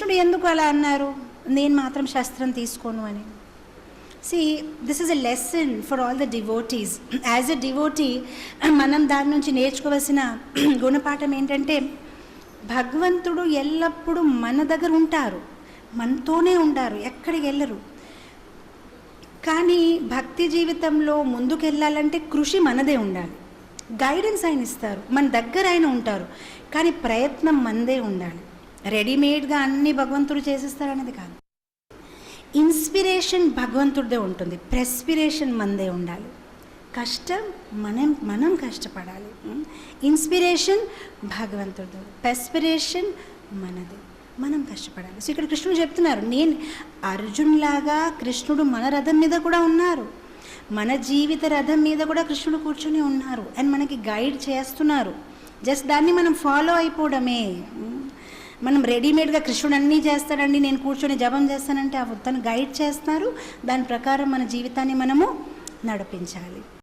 కృష్ణుడు ఎందుకు అలా అన్నారు, నేను మాత్రం శస్త్రం తీసుకోను అని? See, this is a lesson for all the devotees. As a devotee, మనం దాని నుంచి నేర్చుకోవాల్సిన గుణపాఠం ఏంటంటే, భగవంతుడు ఎల్లప్పుడూ మన దగ్గర ఉంటారు, మనతోనే ఉంటారు, ఎక్కడికి వెళ్ళరు. కానీ భక్తి జీవితంలో ముందుకు వెళ్ళాలంటే కృషి మనదే ఉండాలి. గైడెన్స్ ఆయన ఇస్తారు, మన దగ్గర ఆయన ఉంటారు, కానీ ప్రయత్నం మనదే ఉండాలి. రెడీమేడ్గా అన్నీ భగవంతుడు చేసేస్తారనేది కాదు. ఇన్స్పిరేషన్ భగవంతుడిదే ఉంటుంది, ప్రెస్పిరేషన్ మనదే ఉండాలి. కష్టం మనం కష్టపడాలి. ఇన్స్పిరేషన్ భగవంతుడిది, ప్రెస్పిరేషన్ మనది, మనం కష్టపడాలి. సో ఇక్కడ కృష్ణుడు చెప్తున్నారు, నేను అర్జున్లాగా కృష్ణుడు మన రథం మీద కూడా ఉన్నారు, మన జీవిత రథం మీద కూడా కృష్ణుడు కూర్చొని ఉన్నారు అండ్ మనకి గైడ్ చేస్తున్నారు. జస్ట్ దాన్ని మనం ఫాలో అయిపోవడమే. మనం రెడీమేడ్గా కృష్ణుడు అన్నీ చేస్తాడండి, నేను కూర్చొని జపం చేస్తానంటే తను గైడ్ చేస్తున్నారు, దాని ప్రకారం మన జీవితాన్ని మనము నడిపించాలి.